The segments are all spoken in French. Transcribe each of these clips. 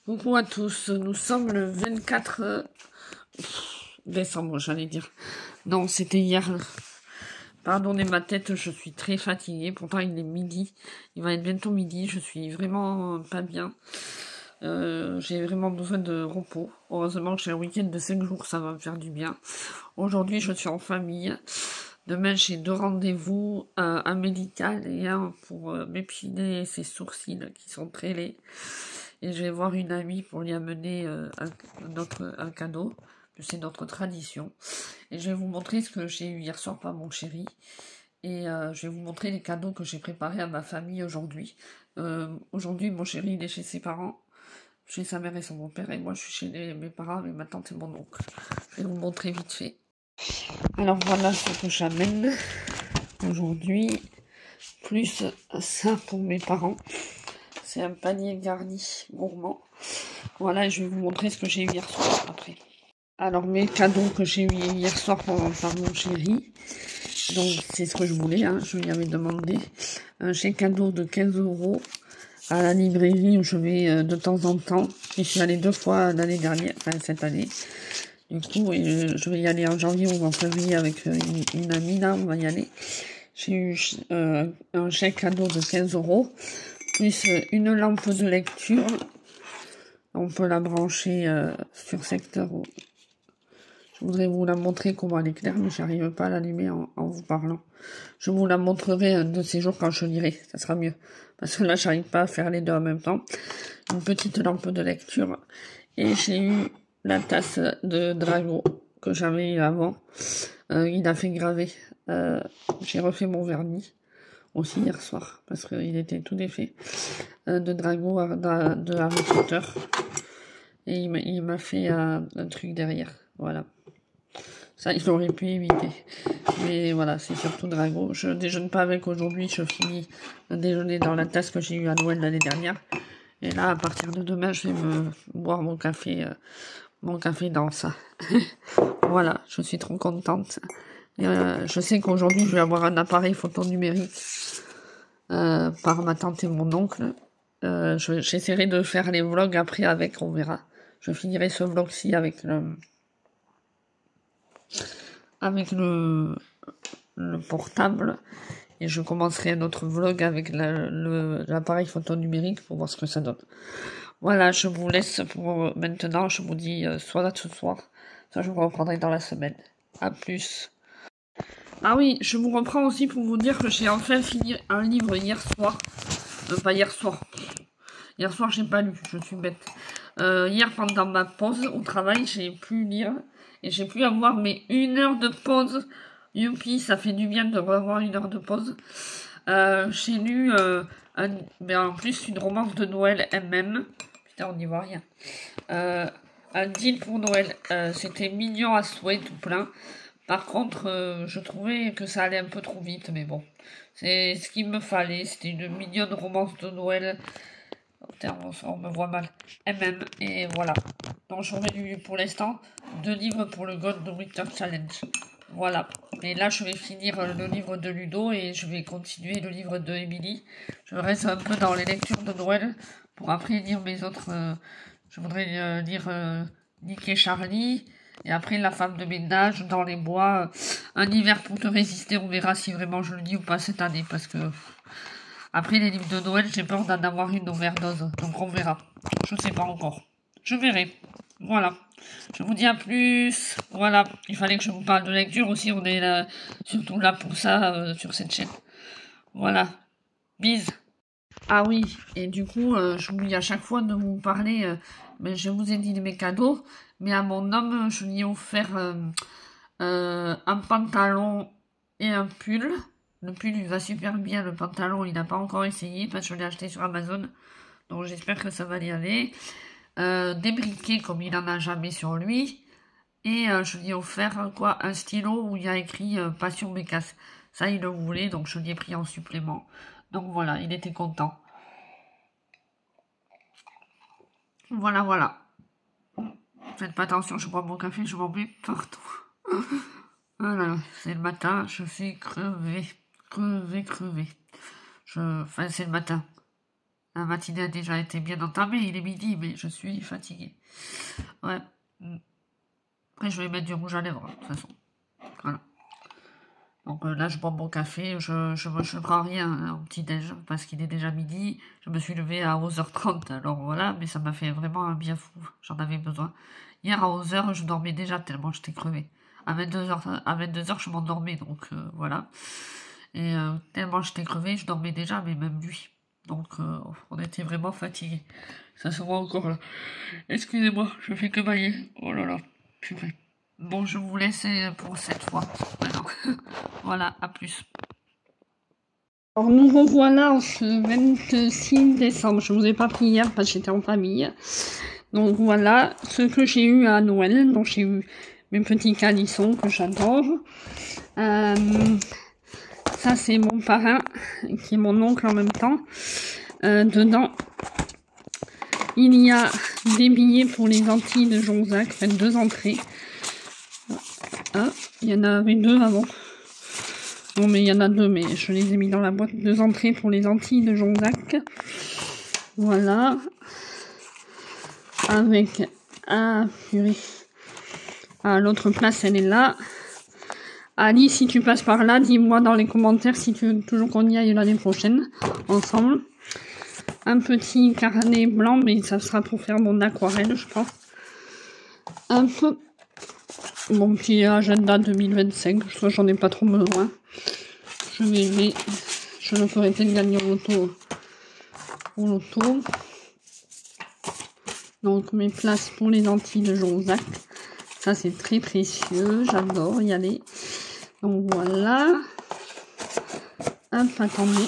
Coucou à tous, nous sommes le 24 décembre, j'allais dire. Non, c'était hier. Pardonnez ma tête, je suis très fatiguée. Pourtant, il est midi. Il va être bientôt midi. Je suis vraiment pas bien. J'ai vraiment besoin de repos. Heureusement que j'ai un week-end de 5 jours, ça va me faire du bien. Aujourd'hui, je suis en famille. Demain, j'ai 2 rendez-vous, un médical et un pour m'épiler ses sourcils qui sont très laids. Et je vais voir une amie pour lui amener un cadeau. C'est notre tradition. Et je vais vous montrer ce que j'ai eu hier soir par mon chéri. Et je vais vous montrer les cadeaux que j'ai préparés à ma famille aujourd'hui. Aujourd'hui, mon chéri, il est chez ses parents. Chez sa mère et son beau-père. Et moi, je suis chez mes parents, avec ma tante et mon oncle. Je vais vous montrer vite fait. Alors voilà ce que j'amène aujourd'hui. Plus ça pour mes parents. C'est un panier garni gourmand. Voilà, je vais vous montrer ce que j'ai eu hier soir après. Alors, mes cadeaux que j'ai eu hier soir par mon chéri. Donc, c'est ce que je voulais, hein, je lui avais demandé. Un chèque cadeau de 15 € à la librairie où je vais de temps en temps. J'y suis allée 2 fois l'année dernière, enfin cette année. Du coup, je vais y aller en janvier ou en février avec une amie, là, on va y aller. J'ai eu un chèque cadeau de 15 € plus une lampe de lecture. On peut la brancher sur secteur. Je voudrais vous la montrer comment elle est claire, mais j'arrive pas à l'allumer en vous parlant. Je vous la montrerai un de ces jours quand je lirai, ça sera mieux. Parce que là, j'arrive pas à faire les deux en même temps. Une petite lampe de lecture. Et j'ai eu la tasse de Drago que j'avais eu avant. Il a fait graver. J'ai refait mon vernis aussi hier soir, parce qu'il était tout défait. De Drago de Harry Potter. Et il m'a fait un truc derrière. Voilà. Ça, il aurait pu éviter. Mais voilà, c'est surtout Drago. Je déjeune pas avec aujourd'hui. Je finis le déjeuner dans la tasse que j'ai eue à Noël l'année dernière. Et là, à partir de demain, je vais me boire mon café dans ça. Voilà, je suis trop contente. Je sais qu'aujourd'hui, je vais avoir un appareil photo numérique par ma tante et mon oncle. J'essaierai de faire les vlogs après avec, on verra. Je finirai ce vlog-ci avec le portable et je commencerai un autre vlog avec l'appareil photo numérique pour voir ce que ça donne. Voilà, je vous laisse pour maintenant. Je vous dis soit là ce soir, soit je vous reprendrai dans la semaine. À plus. Ah oui, je vous reprends aussi pour vous dire que j'ai enfin fini un livre hier soir. Pas hier soir. Hier soir, j'ai pas lu, je suis bête. Hier, pendant ma pause au travail, j'ai pu lire. Et j'ai pu avoir mes 1 heure de pause. Youpi, ça fait du bien de revoir 1 heure de pause. J'ai lu, mais en plus, une romance de Noël MM. Putain, on n'y voit rien. Un deal pour Noël. C'était mignon à souhait, tout plein. Par contre, je trouvais que ça allait un peu trop vite, mais bon. C'est ce qu'il me fallait. C'était une mignonne romance de Noël. Putain, on me voit mal. MM, et voilà. Donc j'en ai lu pour l'instant 2 livres pour le God of Winter Challenge. Voilà. Et là, je vais finir le livre de Ludo et je vais continuer le livre de Emily. Je reste un peu dans les lectures de Noël pour après lire mes autres. Je voudrais lire Nick et Charlie. Et après, La femme de ménage dans les bois. Un hiver pour te résister. On verra si vraiment je le lis ou pas cette année. Parce que après les livres de Noël, j'ai peur d'en avoir une overdose. Donc on verra. Je sais pas encore. Je verrai. Voilà. Je vous dis à plus. Voilà. Il fallait que je vous parle de lecture aussi. On est là, surtout là pour ça sur cette chaîne. Voilà. Bise. Ah oui. Et du coup, j'oublie à chaque fois de vous parler. Mais je vous ai dit de mes cadeaux. Mais à mon homme, je lui ai offert un pantalon et un pull. Le pull, il va super bien. Le pantalon, il n'a pas encore essayé parce que je l'ai acheté sur Amazon. Donc j'espère que ça va y aller. Des briquets comme il n'en a jamais sur lui. Et je lui ai offert un stylo où il y a écrit Passion Bécasse. Ça, il le voulait, donc je lui ai pris en supplément. Donc voilà, il était content. Voilà, voilà. Faites pas attention, je bois mon café, je m'en mets partout. Voilà, c'est le matin, je suis crevée. Crevée. Enfin, c'est le matin. La matinée a déjà été bien entamée, il est midi, mais je suis fatiguée. Ouais. Après, je vais mettre du rouge à lèvres, de toute façon. Voilà. Donc là, je bois mon café, je prends rien au petit-déj, parce qu'il est déjà midi. Je me suis levée à 11h30, alors voilà, mais ça m'a fait vraiment un bien fou. J'en avais besoin. Hier, à 11h, je dormais déjà tellement j'étais crevée. À 22h, je m'endormais, donc voilà. Et tellement j'étais crevée, je dormais déjà, mais même lui. Donc on était vraiment fatigués. Ça se voit encore là. Excusez-moi, je fais que bailler. Oh là là, purée. Bon, je vous laisse pour cette fois. Maintenant. Voilà, à plus. Alors nous revoilà en ce 26 décembre. Je vous ai pas pris hier parce que j'étais en famille. Donc voilà ce que j'ai eu à Noël. Donc j'ai eu mes petits calissons que j'adore. Ça c'est mon parrain qui est mon oncle en même temps. Dedans il y a des billets pour les Antilles de Jonzac. Faites 2 entrées. Ah, il y en avait 2 avant. Non mais il y en a 2, mais je les ai mis dans la boîte. 2 entrées pour les Antilles de Jonzac. Voilà. Avec purée. Ah, l'autre place, elle est là. Ali, si tu passes par là, dis-moi dans les commentaires si tu veux toujours qu'on y aille l'année prochaine, ensemble. Un petit carnet blanc, mais ça sera pour faire mon aquarelle, je pense. Un peu. Mon petit agenda 2025, soit j'en ai pas trop besoin. Je le ferai peut-être gagner au loto. Donc mes places pour les Antilles de Jonzac. Ça c'est très précieux, j'adore y aller. Donc voilà. Hop, attendez.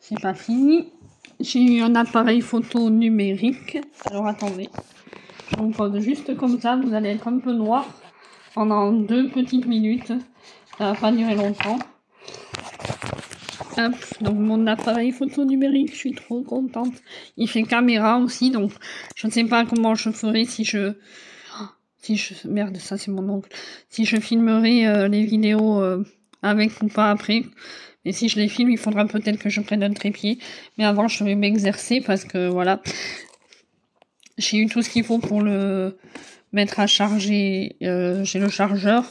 C'est pas fini. J'ai eu un appareil photo numérique. Alors attendez. Je vous pose juste comme ça, vous allez être un peu noir pendant 2 petites minutes. Ça va pas durer longtemps. Hop, donc mon appareil photo numérique, je suis trop contente. Il fait caméra aussi, donc je ne sais pas comment je ferai si je... Merde, ça c'est mon oncle. Si je filmerai les vidéos avec ou pas après. Mais si je les filme, il faudra peut-être que je prenne un trépied. Mais avant, je vais m'exercer parce que voilà. J'ai eu tout ce qu'il faut pour le mettre à charger. J'ai le chargeur.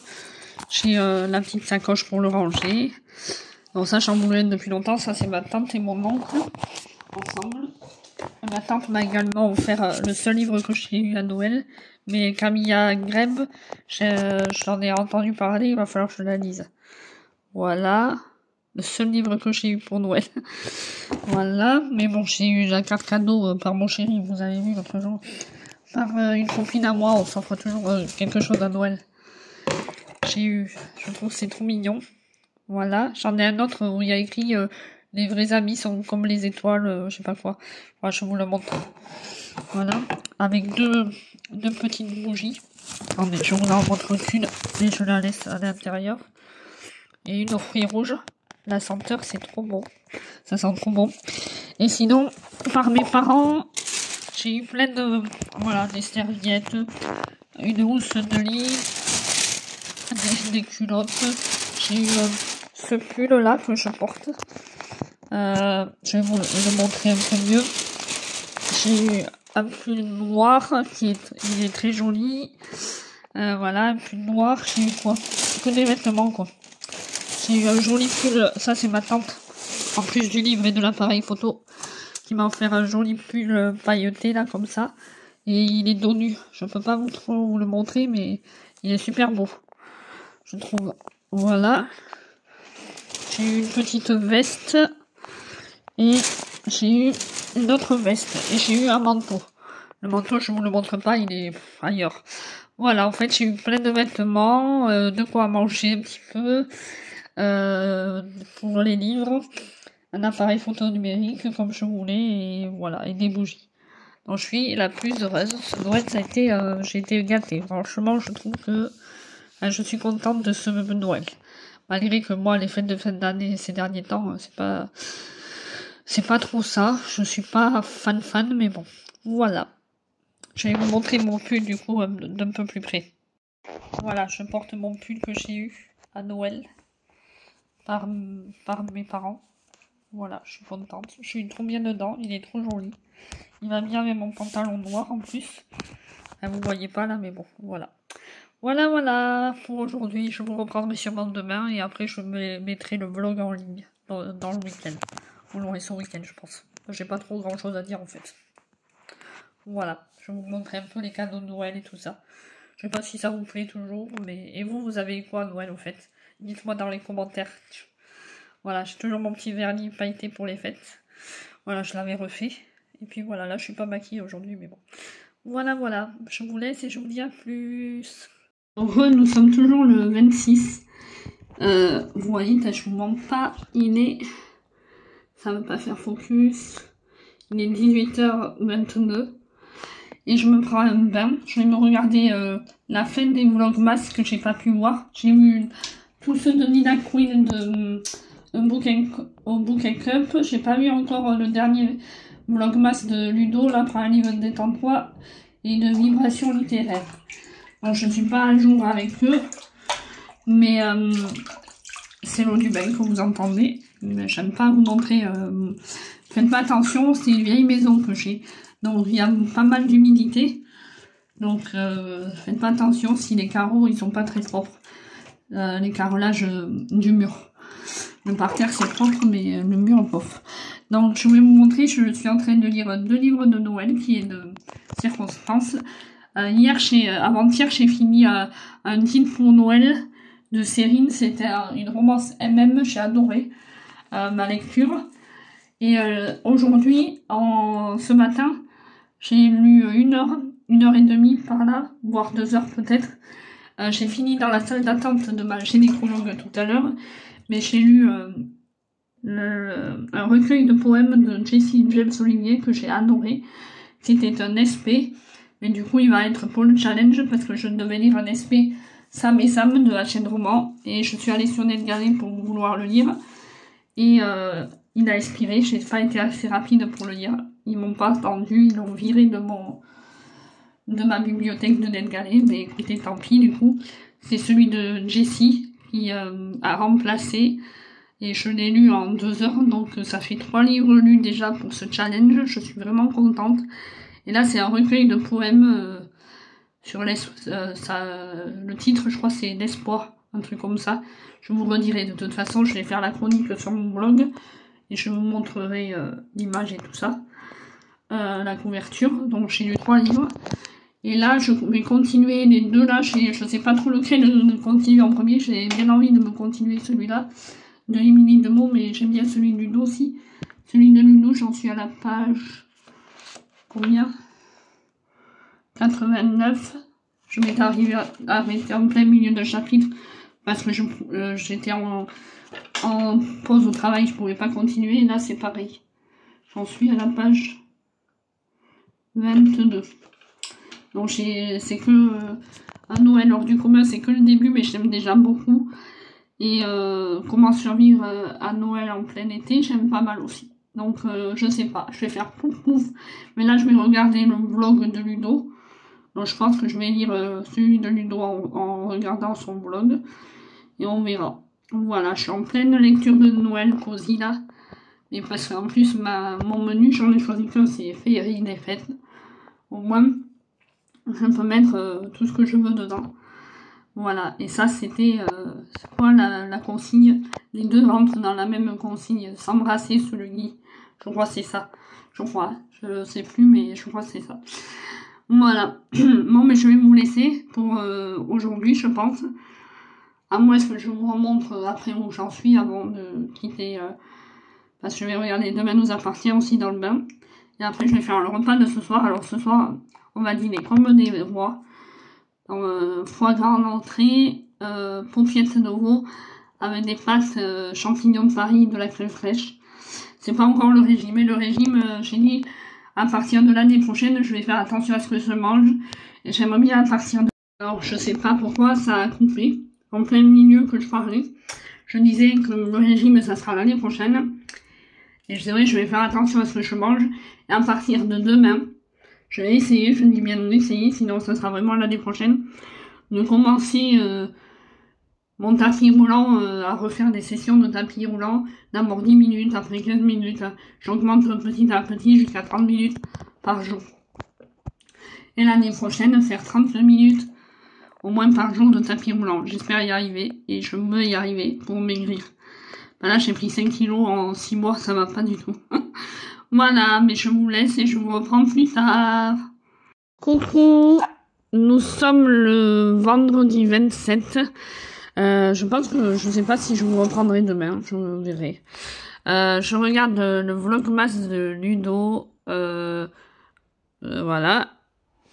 J'ai la petite sacoche pour le ranger. Donc ça, j'en voulais depuis longtemps. Ça, c'est ma tante et mon oncle ensemble. Ma tante m'a également offert le seul livre que j'ai eu à Noël. Mais Camilla Greb, j'en ai entendu parler, il va falloir que je la lise. Voilà. Le seul livre que j'ai eu pour Noël. Voilà. Mais bon, j'ai eu la carte cadeau par mon chéri, vous avez vu l'autre jour. Par une copine à moi, on s'offre toujours quelque chose à Noël. Je trouve que c'est trop mignon. Voilà. J'en ai un autre où il y a écrit les vrais amis sont comme les étoiles, je sais pas quoi. Voilà, je vous le montre. Voilà. Avec deux petites bougies. Attendez, je vous en montre qu'une, mais je la laisse à l'intérieur. Et une aux fruits rouges. La senteur, c'est trop bon. Ça sent trop bon. Et sinon, par mes parents, j'ai eu plein de... Voilà, des serviettes, une housse de lit, des culottes. J'ai eu ce pull-là que je porte. Je vais vous le montrer un peu mieux. J'ai eu un pull noir il est très joli. Voilà, un pull noir. J'ai eu quoi? Que des vêtements, quoi. J'ai eu un joli pull. Ça, c'est ma tante. En plus du livre et de l'appareil photo. Qui m'a offert un joli pull pailleté, là, comme ça. Et il est dos nu. Je peux pas vous le montrer, mais il est super beau. Je trouve. Voilà. J'ai eu une petite veste. Et j'ai eu une autre veste. Et j'ai eu un manteau. Le manteau, je vous le montre pas, il est ailleurs. Voilà, en fait, j'ai eu plein de vêtements, de quoi manger un petit peu, pour les livres, un appareil photo numérique comme je voulais, et voilà, et des bougies. Donc, je suis la plus heureuse. Ce Noël, j'ai été gâtée. Franchement, je trouve que je suis contente de ce Noël. Malgré que moi, les fêtes de fin d'année ces derniers temps, c'est pas trop ça. Je suis pas fan, mais bon, voilà. Je vais vous montrer mon pull du coup d'un peu plus près. Voilà, je porte mon pull que j'ai eu à Noël par mes parents. Voilà, je suis contente. Je suis trop bien dedans, il est trop joli. Il va bien avec mon pantalon noir en plus. Ah, vous voyez pas là, mais bon, voilà. Voilà, pour aujourd'hui. Je vous reprendrai sûrement demain et après je mettrai le vlog en ligne dans le week-end. Vous l'aurez ce week-end, je pense. J'ai pas trop grand chose à dire en fait. Voilà, je vais vous montrer un peu les cadeaux de Noël et tout ça. Je sais pas si ça vous plaît toujours, mais... Et vous avez eu quoi à Noël au fait? Dites-moi dans les commentaires. Voilà, j'ai toujours mon petit vernis pailleté pour les fêtes. Voilà, je l'avais refait. Et puis voilà, là je suis pas maquillée aujourd'hui, mais bon. Voilà, je vous laisse et je vous dis à plus. Heureux, nous sommes toujours le 26. Vous voyez, je vous montre pas, il est... Ça ne veut pas faire focus. Il est 18h22. Et je me prends un bain. Je vais me regarder la fin des vlogmas que j'ai pas pu voir. J'ai vu tous ceux de Nina Queen au Book & Cup. J'ai pas vu encore le dernier vlogmas de Ludo, là, pour un livre de détente-toi et de vibration littéraire. Donc je ne suis pas à jour avec eux. Mais c'est l'eau du bain que vous entendez. Mais j'aime pas vous montrer. Faites pas attention, c'est une vieille maison que j'ai. Donc il y a pas mal d'humidité. Donc faites pas attention si les carreaux ils sont pas très propres. Les carrelages du mur. Le parterre c'est propre mais le mur est pauvre. Donc je vais vous montrer, je suis en train de lire 2 livres de Noël qui est de circonstances. Avant-hier j'ai fini un titre pour Noël de Cérine. C'était une romance MM, j'ai adoré ma lecture. Et aujourd'hui, ce matin, j'ai lu 1 heure et demie par là, voire 2 heures peut-être. J'ai fini dans la salle d'attente de ma gynécologue tout à l'heure, mais j'ai lu un recueil de poèmes de Jessie James Olivier que j'ai adoré. C'était un SP, mais du coup il va être pour le challenge parce que je devais lire un SP Sam et Sam de Hachette Roman, et je suis allée sur Netgalley pour vouloir le lire. Et il a expiré, j'ai pas été assez rapide pour le lire. Ils m'ont pas attendu, ils l'ont viré de ma bibliothèque de Netgalley, mais écoutez, tant pis du coup. C'est celui de Jessie qui a remplacé, et je l'ai lu en 2 heures, donc ça fait 3 livres lus déjà pour ce challenge, je suis vraiment contente. Et là c'est un recueil de poèmes sur le titre je crois c'est l'espoir, un truc comme ça. Je vous redirai, de toute façon je vais faire la chronique sur mon blog et je vous montrerai l'image et tout ça, la couverture. Donc j'ai lu 3 livres et là je vais continuer les 2 là, je sais pas trop lequel de continuer en premier. J'ai bien envie de me continuer celui-là de Émilie Demeaux, mais j'aime bien celui de Ludo aussi. Celui de Ludo, j'en suis à la page combien, 89. Je m'étais arrêtée en plein milieu de chapitre parce que j'étais en pause au travail, je pouvais pas continuer. Et là c'est pareil, j'en suis à la page 22. Donc c'est que un Noël hors du commun, c'est que le début, mais j'aime déjà beaucoup. Et comment survivre à Noël en plein été, j'aime pas mal aussi. Donc je sais pas, je vais faire pouf pouf. Mais là je vais regarder le vlog de Ludo. Donc je pense que je vais lire celui de Ludo en regardant son vlog. Et on verra. Voilà, je suis en pleine lecture de Noël cosy là. Et parce qu'en plus mon menu, j'en ai choisi qu'un, c'est féerie des fêtes. Au moins, je peux mettre tout ce que je veux dedans. Voilà, et ça c'était c'est quoi la consigne? Les 2 rentrent dans la même consigne, s'embrasser sous le lit. Je crois que c'est ça. Je sais plus, mais je crois que c'est ça. Voilà. Bon, mais je vais vous laisser pour aujourd'hui, je pense. À moins que je vous remontre après où j'en suis avant de quitter. Parce que je vais regarder Demain nous appartient aussi dans le bain. Et après, je vais faire le repas de ce soir. Alors, ce soir, on va dîner comme des rois. Foie gras en entrée, paupiètes de veau avec des pâtes champignons de Paris, de la crème fraîche. C'est pas encore le régime. Mais le régime, j'ai dit, à partir de l'année prochaine, je vais faire attention à ce que je mange. Et j'aimerais bien à partir de... Alors, je sais pas pourquoi ça a coupé. En plein milieu que je parlais. Je disais que le régime, ça sera l'année prochaine. Et c'est vrai, je vais faire attention à ce que je mange. Et à partir de demain, je vais essayer, je dis bien essayer, sinon ça sera vraiment l'année prochaine, de commencer mon tapis roulant, à refaire des sessions de tapis roulant, d'abord 10 minutes, après 15 minutes, j'augmente petit à petit jusqu'à 30 minutes par jour. Et l'année prochaine, faire 30 minutes au moins par jour de tapis roulant. J'espère y arriver, et je veux y arriver pour maigrir. Ben là, j'ai pris 5 kilos en 6 mois, ça va pas du tout. Voilà, mais je vous laisse et je vous reprends plus tard. Coucou, nous sommes le vendredi 27. Je pense que je sais pas si je vous reprendrai demain, je verrai. Je regarde le vlogmas de Ludo. Voilà.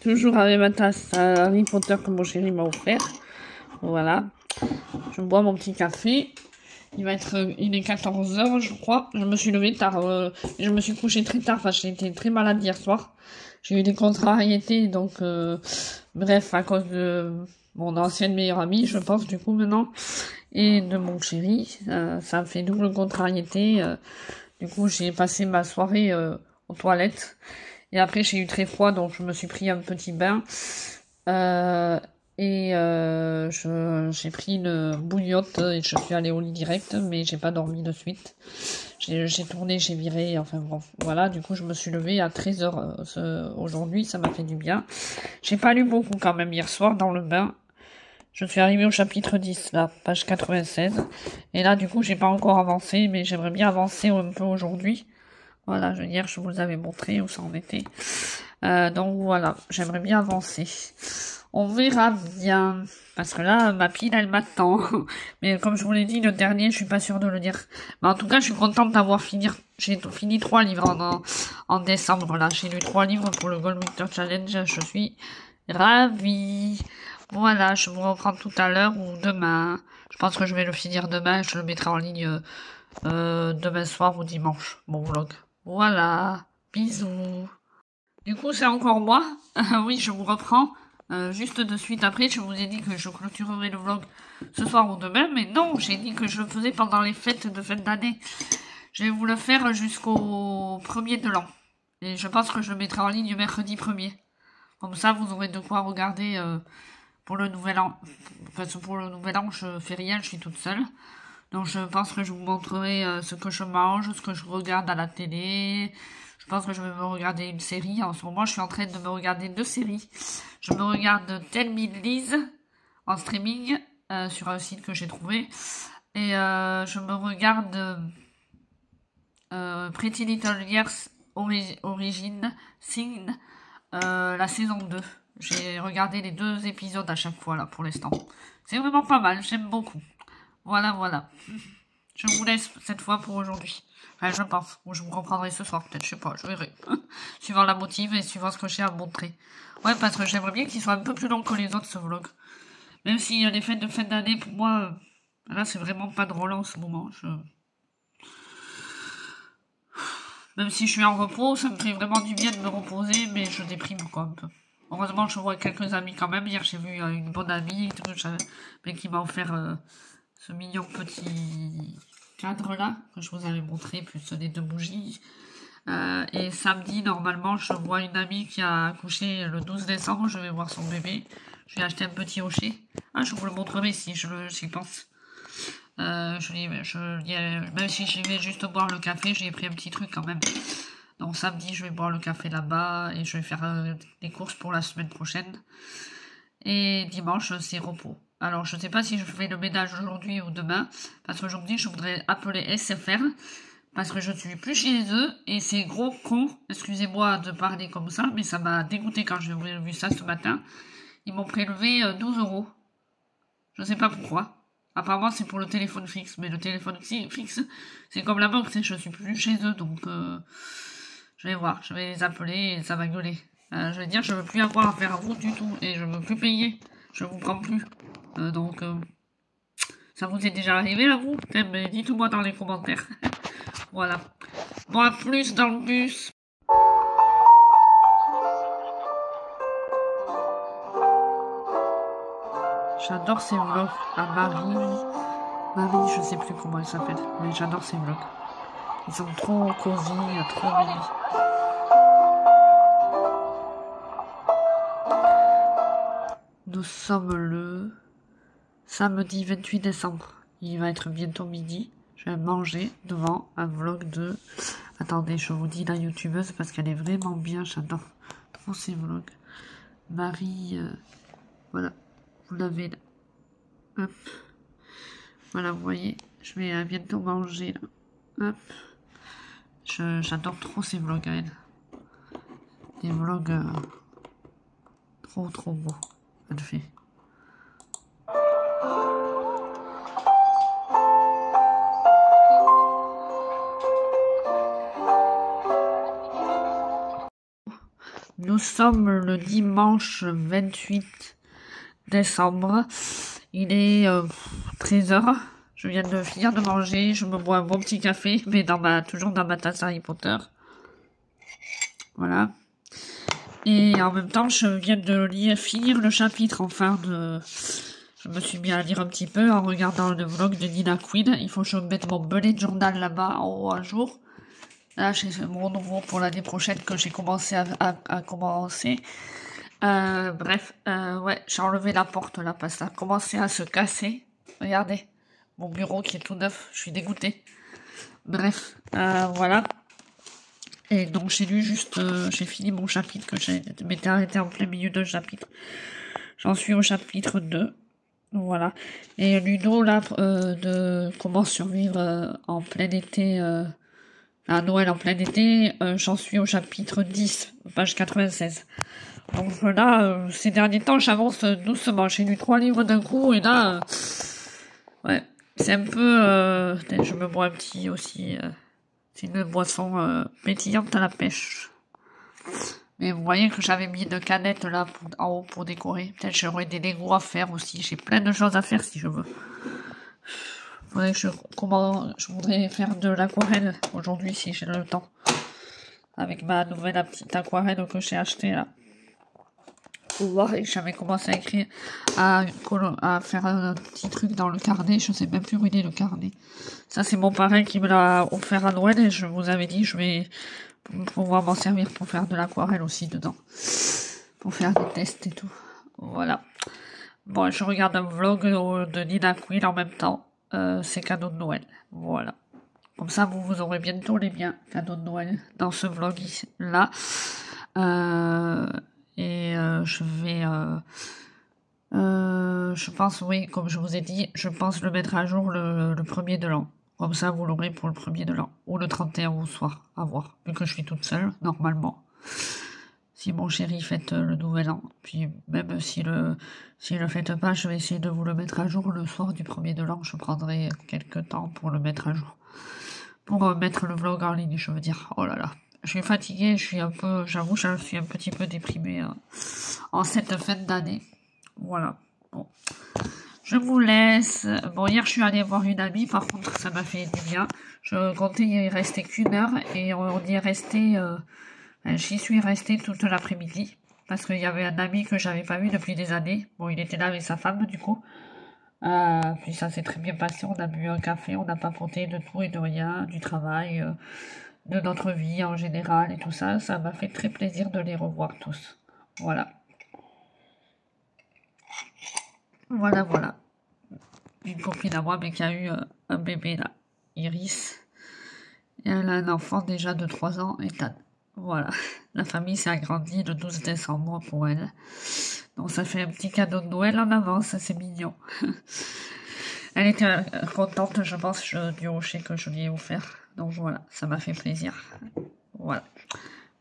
Toujours avec ma tasse Harry Potter que mon chéri m'a offert. Voilà. Je bois mon petit café. Il est 14h, je crois. Je me suis levée tard. Je me suis couchée très tard parce que j'ai été très malade hier soir. J'ai eu des contrariétés, donc bref, à cause de mon ancienne meilleure amie, je pense, du coup, maintenant, et de mon chéri. Ça me fait double contrariété. Du coup, j'ai passé ma soirée aux toilettes. Et après, j'ai eu très froid, donc je me suis pris un petit bain. J'ai pris une bouillotte et je suis allée au lit direct, mais j'ai pas dormi de suite. J'ai tourné, j'ai viré, enfin bon, voilà, du coup je me suis levée à 13h aujourd'hui, ça m'a fait du bien. J'ai pas lu beaucoup quand même hier soir dans le bain. Je suis arrivée au chapitre 10, là, page 96. Et là, du coup, j'ai pas encore avancé, mais j'aimerais bien avancer un peu aujourd'hui. Voilà, hier, je vous avais montré où ça en était. Donc voilà, j'aimerais bien avancer. On verra bien. Parce que là, ma pile, elle m'attend. Mais comme je vous l'ai dit, le dernier, je suis pas sûre de le dire. Mais en tout cas, je suis contente d'avoir fini. J'ai fini 3 livres en décembre, là. J'ai lu 3 livres pour le Gold Winter Challenge. Je suis ravie. Voilà, je vous reprends tout à l'heure ou demain. Je pense que je vais le finir demain. Je le mettrai en ligne demain soir ou dimanche, mon vlog. Voilà. Bisous. Du coup, c'est encore moi. Oui, je vous reprends. Juste de suite après, je vous ai dit que je clôturerai le vlog ce soir ou demain, mais non, j'ai dit que je le faisais pendant les fêtes de fin d'année. Je vais vous le faire jusqu'au 1er de l'an. Et je pense que je le mettrai en ligne mercredi 1er. Comme ça, vous aurez de quoi regarder pour le nouvel an. Parce que pour le nouvel an, je fais rien, je suis toute seule. Donc je pense que je vous montrerai ce que je mange, ce que je regarde à la télé. Je pense que je vais me regarder une série. En ce moment, je suis en train de me regarder 2 séries. Je me regarde Tell Me Liz en streaming sur un site que j'ai trouvé. Et je me regarde Pretty Little Liars Origin Sin, la saison 2. J'ai regardé les 2 épisodes à chaque fois là pour l'instant. C'est vraiment pas mal, j'aime beaucoup. Voilà, voilà. Je vous laisse cette fois pour aujourd'hui. Enfin, je pense. Ou je vous reprendrai ce soir, peut-être, je sais pas, je verrai. Suivant la motive et suivant ce que j'ai à montrer. Ouais, parce que j'aimerais bien qu'il soit un peu plus long que les autres, ce vlog. Même s'il y a des fêtes de fin d'année, pour moi, là, c'est vraiment pas drôle en ce moment. Même si je suis en repos, ça me fait vraiment du bien de me reposer, mais je déprime, quoi, un peu. Heureusement, je vois quelques amis quand même. Hier, j'ai vu une bonne amie, mais qui m'a offert ce mignon petit cadre là que je vous avais montré, plus les 2 bougies. Et samedi, normalement, je vois une amie qui a accouché le 12 décembre. Je vais voir son bébé. Je vais acheter un petit rocher. Ah, je vous le montrerai si j'y pense. Même si j'y vais juste boire le café, j'ai pris un petit truc quand même. Donc samedi, je vais boire le café là-bas et je vais faire des courses pour la semaine prochaine. Et dimanche, c'est repos. Alors, je ne sais pas si je fais le ménage aujourd'hui ou demain, parce qu'aujourd'hui, je voudrais appeler SFR, parce que je ne suis plus chez eux, et ces gros cons, excusez-moi de parler comme ça, mais ça m'a dégoûté quand j'ai vu ça ce matin. Ils m'ont prélevé 12 euros. Je ne sais pas pourquoi. Apparemment, c'est pour le téléphone fixe, mais le téléphone fixe, c'est comme la banque, je suis plus chez eux, donc je vais voir, je vais les appeler et ça va gueuler. Je vais dire, je veux plus avoir affaire à vous du tout, et je veux plus payer, je vous prends plus. Donc, ça vous est déjà arrivé à vous? Mais dites-moi dans les commentaires. Voilà. Bon, à plus dans le bus. J'adore ces vlogs à Marie, je sais plus comment elle s'appelle, mais j'adore ces vlogs. Ils sont trop cosy, trop mignons. Nous sommes le samedi 28 décembre. Il va être bientôt midi. Je vais manger devant un vlog de... Attendez, je vous dis la youtubeuse parce qu'elle est vraiment bien, j'adore trop ses vlogs. Marie, voilà, vous l'avez là. Hop. Voilà, vous voyez, je vais bientôt manger là. Hop. J'adore trop ces vlogs à elle. Des vlogs trop beaux. Elle fait. Nous sommes le dimanche 28 décembre. Il est 13h. Je viens de finir de manger. Je me bois un bon petit café, mais toujours dans ma tasse Harry Potter. Voilà. Et en même temps, je viens de finir le chapitre, Je me suis mis à lire un petit peu en regardant le vlog de Nina Queen. Il faut que je mette mon bullet journal là-bas en haut un jour. Là, c'est mon nouveau pour l'année prochaine que j'ai commencé à commencer. Bref, ouais, j'ai enlevé la porte là parce que ça a commencé à se casser. Regardez, mon bureau qui est tout neuf, je suis dégoûtée. Bref, voilà. Et donc j'ai lu j'ai fini mon chapitre que je m'étais arrêté en plein milieu d'un chapitre. J'en suis au chapitre 2. Voilà. Et Ludo là, de comment survivre en plein été, à Noël en plein été, j'en suis au chapitre 10, page 96. Donc là, ces derniers temps, j'avance doucement. J'ai lu 3 livres d'un coup et là, ouais, c'est un peu... je me bois un petit aussi... c'est une boisson pétillante à la pêche. Mais vous voyez que j'avais mis une canette là en haut pour décorer. Peut-être j'aurais des Legos à faire aussi. J'ai plein de choses à faire si je veux. Faudrait que je voudrais faire de l'aquarelle aujourd'hui si j'ai le temps. Avec ma nouvelle petite aquarelle que j'ai achetée là. Pour voir, et j'avais commencé à écrire, à faire un petit truc dans le carnet. Je sais même plus où il est le carnet. Ça c'est mon parrain qui me l'a offert à Noël et je vous avais dit je vais pouvoir m'en servir pour faire de l'aquarelle aussi dedans. Pour faire des tests et tout. Voilà. Bon, je regarde un vlog de Nina Queen en même temps. C'est cadeau de Noël. Voilà. Comme ça, vous aurez bientôt les miens cadeaux de Noël dans ce vlog là. Je vais... je pense, oui, comme je vous ai dit, je pense le mettre à jour le 1er de l'an. Comme ça, vous l'aurez pour le 1er de l'an. Ou le 31 au soir, à voir. Vu que je suis toute seule, normalement. Si mon chéri fête le nouvel an. Puis même s'il le fête pas, je vais essayer de vous le mettre à jour le soir du 1er de l'an. Je prendrai quelques temps pour le mettre à jour. Pour mettre le vlog en ligne, je veux dire. Oh là là. Je suis fatiguée, j'avoue, je suis un petit peu déprimée en cette fin d'année. Voilà. Bon. Je vous laisse. Bon, hier, je suis allée voir une amie. Par contre, ça m'a fait du bien. Je comptais y rester qu'1 heure et on y est resté... j'y suis restée toute l'après-midi. Parce qu'il y avait un ami que j'avais pas vu depuis des années. Bon, il était là avec sa femme, du coup. Puis ça s'est très bien passé. On a bu un café, on a papoté de tout et de rien, du travail... de notre vie en général et tout ça. Ça m'a fait très plaisir de les revoir tous. Voilà. Voilà. Une copine à moi, mais qui a eu un bébé là, Iris. Et elle a un enfant déjà de 3 ans, Ethan. Voilà. La famille s'est agrandie le 12 décembre pour elle. Donc ça fait un petit cadeau de Noël en avance, c'est mignon. Elle était contente, je pense, du rocher que je lui ai offert. Donc voilà, ça m'a fait plaisir. Voilà.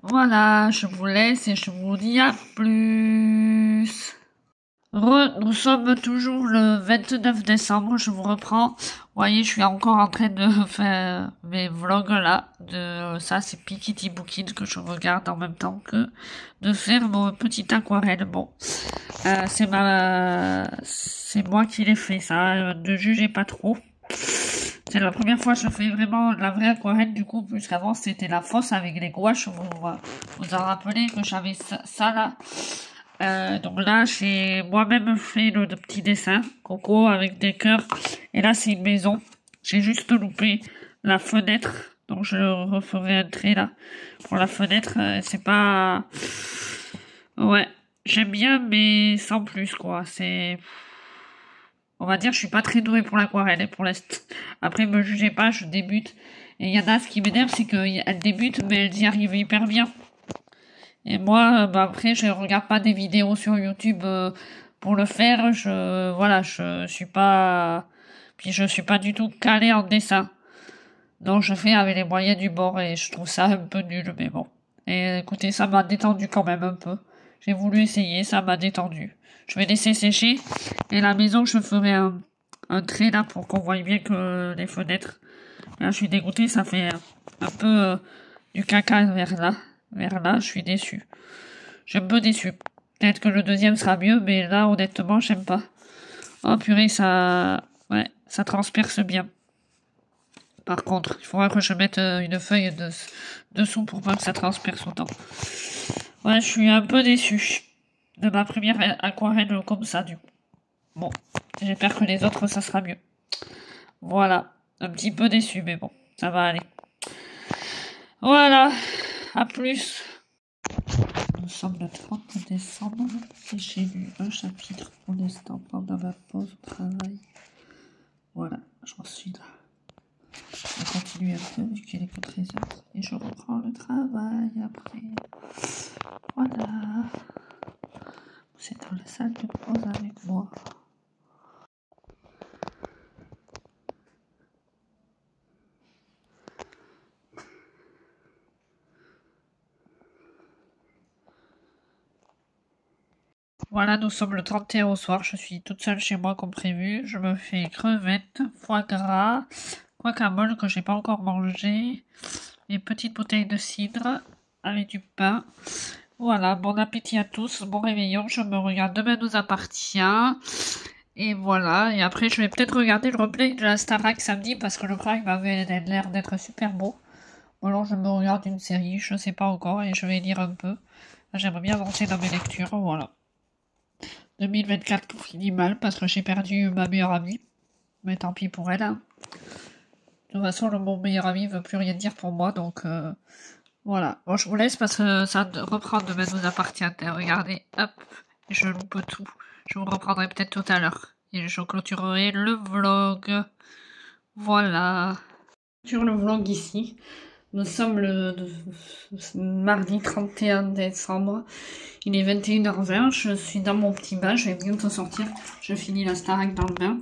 Voilà, je vous laisse et je vous dis à plus. Nous sommes toujours le 29 décembre, je vous reprends. Vous voyez, je suis encore en train de faire mes vlogs là. Ça, c'est Pikiti Bookin que je regarde en même temps que de faire mon petit aquarelle. Bon, c'est moi qui l'ai fait, ça. Ne jugez pas trop. C'est la première fois que je fais vraiment la vraie aquarelle, du coup, puisqu'avant c'était la fausse avec les gouaches. Vous en rappelez que j'avais ça là. Donc là, j'ai moi-même fait le petit dessin, coco avec des cœurs. Et là, c'est une maison. J'ai juste loupé la fenêtre. Donc je referai un trait là pour la fenêtre. C'est pas... Ouais, j'aime bien, mais sans plus, quoi. On va dire, je suis pas très douée pour l'aquarelle, pour l'instant. Après, me jugez pas, je débute. Et il y en a, ce qui m'énerve, c'est qu'elles débutent, mais elles y arrivent hyper bien. Et moi, bah après, je regarde pas des vidéos sur YouTube pour le faire. Voilà, je suis pas, puis je suis pas du tout calée en dessin. Donc, je fais avec les moyens du bord et je trouve ça un peu nul, mais bon. Et écoutez, ça m'a détendu quand même un peu. J'ai voulu essayer, ça m'a détendu. Je vais laisser sécher. Et la maison, je ferai un trait là pour qu'on voie bien que les fenêtres. Là, je suis dégoûtée, ça fait un peu du caca vers là, je suis déçue. Je suis un peu déçue. Peut-être que le deuxième sera mieux, mais là, honnêtement, j'aime pas. Oh purée, ouais, ça transperce bien. Par contre, il faudra que je mette une feuille dessous pour pas que ça transperce autant. Ouais, je suis un peu déçue de ma première aquarelle comme ça, du coup. Bon, j'espère que les autres, ça sera mieux. Voilà, un petit peu déçu, mais bon, ça va aller. Voilà, à plus. Nous sommes le 30 décembre et j'ai lu un chapitre pour l'instant pendant ma pause au travail. Voilà, j'en suis là. Je continue un peu vu qu'il est que 13h et je reprends le travail après. Voilà. Vous êtes dans la salle de pause avec moi. Voilà, nous sommes le 31 au soir. Je suis toute seule chez moi comme prévu. Je me fais crevettes, foie gras, guacamole que j'ai pas encore mangé, une petite bouteille de cidre avec du pain. Voilà, bon appétit à tous, bon réveillon. Je me regarde Demain nous appartient. Et voilà, et après je vais peut-être regarder le replay de la Starac samedi parce que le prime avait l'air d'être super beau. Ou alors je me regarde une série, je sais pas encore, et je vais lire un peu. J'aimerais bien avancer dans mes lectures, voilà. 2024 finit mal parce que j'ai perdu ma meilleure amie. Mais tant pis pour elle. Hein. De toute façon, mon meilleur ami veut plus rien dire pour moi, donc voilà. Bon, je vous laisse parce que ça reprend Demain nous appartient. Regardez, hop, je loupe tout. Je vous reprendrai peut-être tout à l'heure. Et je clôturerai le vlog. Voilà. Sur le vlog ici. Nous sommes le mardi 31 décembre. Il est 21h20. Je suis dans mon petit bain. Je vais bientôt sortir. Je finis la Starac dans le bain.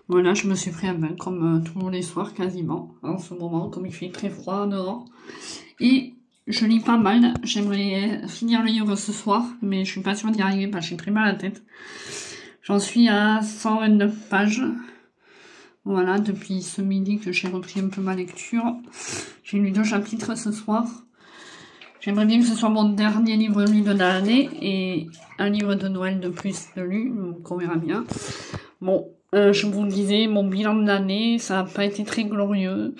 Voilà, je me suis pris un bain comme tous les soirs quasiment. En ce moment, comme il fait très froid dehors. Et je lis pas mal. J'aimerais finir le livre ce soir. Mais je suis pas sûre d'y arriver parce que j'ai très mal à la tête. J'en suis à 129 pages. Voilà, depuis ce midi que j'ai repris un peu ma lecture. J'ai lu 2 chapitres ce soir. J'aimerais bien que ce soit mon dernier livre lu de l'année et un livre de Noël de plus de lu, donc on verra bien. Bon, je vous le disais, mon bilan de l'année, ça n'a pas été très glorieux.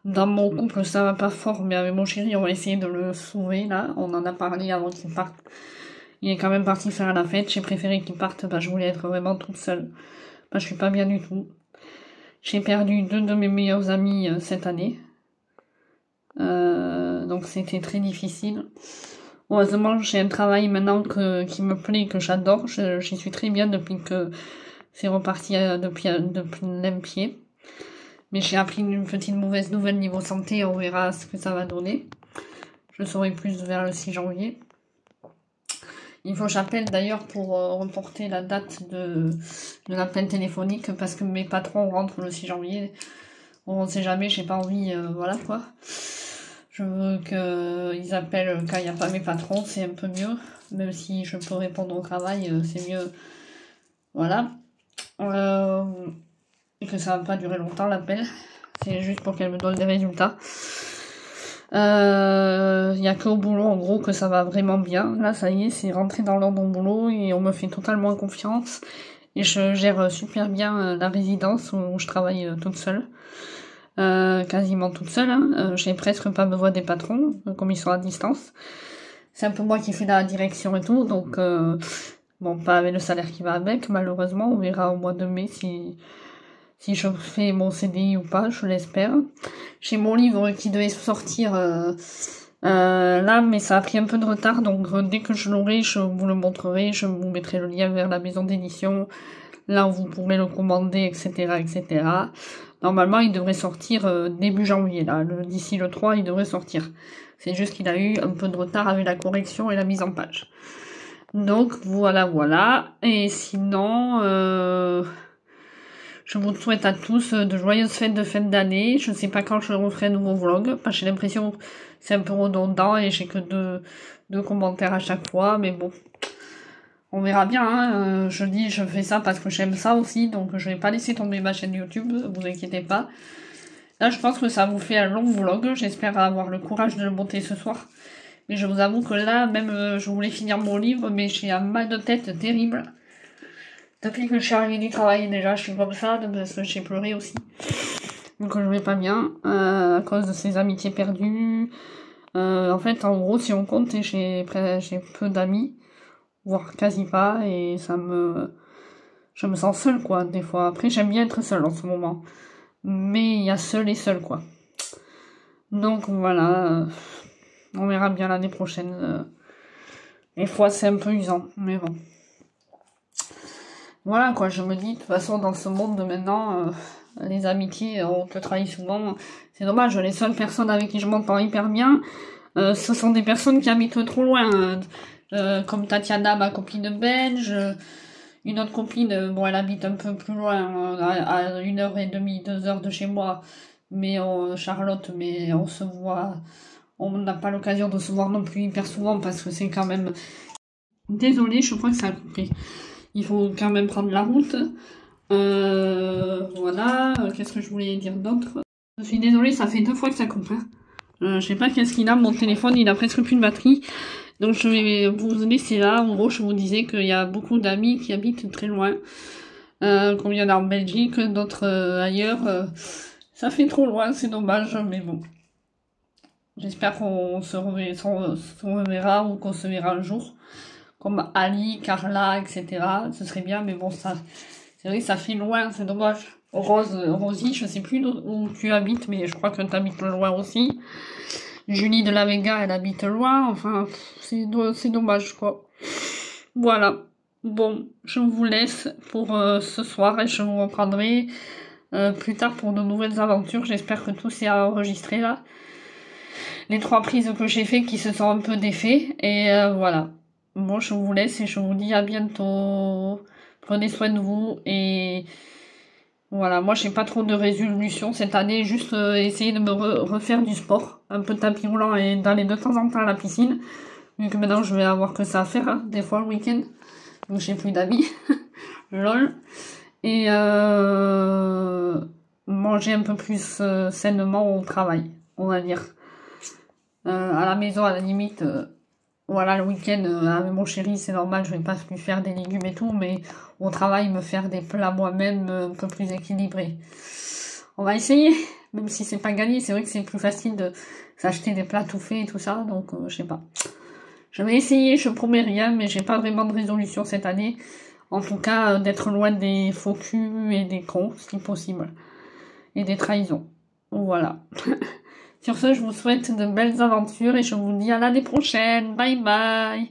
Dans mon couple, ça va pas fort, mais avec mon chéri, on va essayer de le sauver, là. On en a parlé avant qu'il parte. Il est quand même parti faire la fête. J'ai préféré qu'il parte, je voulais être vraiment toute seule. Je suis pas bien du tout. J'ai perdu 2 de mes meilleurs amis cette année. Donc c'était très difficile. Heureusement, j'ai un travail maintenant qui me plaît, que j'adore. J'y suis très bien depuis que c'est reparti depuis d'un pied. Mais j'ai appris une petite mauvaise nouvelle niveau santé. On verra ce que ça va donner. Je saurai plus vers le 6 janvier. Il faut que j'appelle d'ailleurs pour reporter la date de l'appel téléphonique parce que mes patrons rentrent le 6 janvier. On ne sait jamais, j'ai pas envie, voilà quoi. Je veux qu'ils appellent quand il n'y a pas mes patrons, c'est un peu mieux. Même si je peux répondre au travail, c'est mieux. Voilà. Et que ça va pas durer longtemps l'appel. C'est juste pour qu'elle me donne des résultats. Il y a qu'au boulot en gros que ça va vraiment bien. Là ça y est, c'est rentré dans l'ordre au boulot et on me fait totalement confiance. Et je gère super bien la résidence où je travaille toute seule. Quasiment toute seule. Hein. J'ai presque pas besoin des patrons, comme ils sont à distance. C'est un peu moi qui fais la direction et tout, donc bon, pas avec le salaire qui va avec, malheureusement. On verra au mois de mai si je fais mon CDI ou pas, je l'espère. J'ai mon livre qui devait sortir là, mais ça a pris un peu de retard, donc dès que je l'aurai, je vous le montrerai, je vous mettrai le lien vers la maison d'édition, là où vous pourrez le commander, etc., etc. Normalement, il devrait sortir début janvier, là. D'ici le 3, il devrait sortir. C'est juste qu'il a eu un peu de retard avec la correction et la mise en page. Donc, voilà, voilà. Et sinon, je vous souhaite à tous de joyeuses fêtes de fin d'année. Je ne sais pas quand je referai un nouveau vlog, parce que j'ai l'impression que c'est un peu redondant et j'ai que deux commentaires à chaque fois, mais bon. On verra bien, hein. Je dis, je fais ça parce que j'aime ça aussi, donc je vais pas laisser tomber ma chaîne YouTube, vous inquiétez pas. Là, je pense que ça vous fait un long vlog, j'espère avoir le courage de le monter ce soir. Mais je vous avoue que là, même, je voulais finir mon livre, mais j'ai un mal de tête terrible. Depuis que je suis arrivée du travail, déjà, je suis comme ça, parce que j'ai pleuré aussi. Donc je vais pas bien, à cause de ces amitiés perdues. En fait, en gros, si on compte, j'ai peu d'amis, voire quasi pas, et je me sens seule, quoi, des fois. Après, j'aime bien être seule en ce moment. Mais il y a seul et seul, quoi. Donc voilà, on verra bien l'année prochaine. Des fois, c'est un peu usant, mais bon. Voilà, quoi, je me dis, de toute façon, dans ce monde de maintenant, les amitiés, on te trahit souvent. C'est dommage, les seules personnes avec qui je m'entends hyper bien, ce sont des personnes qui habitent trop loin. Comme Tatiana, ma copine belge, une autre copine, bon, elle habite un peu plus loin, à 1h30, 2h de chez moi, mais Charlotte, mais on se voit, on n'a pas l'occasion de se voir non plus hyper souvent, parce que c'est quand même... Désolée, je crois que ça a coupé. Il faut quand même prendre la route. Voilà. Qu'est-ce que je voulais dire d'autre? Je suis désolée, ça fait 2 fois que ça coupe. Je sais pas qu'est-ce qu'il a. Mon téléphone, il a presque plus de batterie. Donc je vais vous laisser là. En gros, je vous disais qu'il y a beaucoup d'amis qui habitent très loin. Comme il y en a en Belgique, d'autres ailleurs. Ça fait trop loin, c'est dommage, mais bon. J'espère qu'on se reverra ou qu'on se verra un jour. Comme Ali, Carla, etc. Ce serait bien, mais bon, ça, c'est vrai que ça fait loin, c'est dommage. Rosie, je sais plus où tu habites, mais je crois que tu habites loin aussi. Julie de la Vega, elle habite loin, enfin, c'est dommage, quoi. Voilà. Bon, je vous laisse pour ce soir et je vous reprendrai plus tard pour de nouvelles aventures. J'espère que tout s'est enregistré là. Les 3 prises que j'ai fait qui se sont un peu défaits, et voilà. Bon, je vous laisse et je vous dis à bientôt. Prenez soin de vous et voilà, moi j'ai pas trop de résolutions cette année, juste essayer de me refaire du sport, un peu de tapis roulant et d'aller de temps en temps à la piscine, vu que maintenant je vais avoir que ça à faire, hein, des fois le week-end, donc j'ai plus d'amis, lol, et manger un peu plus sainement au travail, on va dire. À la maison, à la limite... Voilà, le week-end, avec mon chéri, c'est normal, je vais pas lui faire des légumes et tout, mais au travail, me faire des plats moi-même un peu plus équilibrés. On va essayer, même si c'est pas gagné, c'est vrai que c'est plus facile de s'acheter des plats tout faits et tout ça, donc je sais pas. Je vais essayer, je promets rien, mais j'ai pas vraiment de résolution cette année. En tout cas, d'être loin des faux culs et des cons, si possible. Et des trahisons. Voilà. Sur ce, je vous souhaite de belles aventures et je vous dis à l'année prochaine. Bye bye.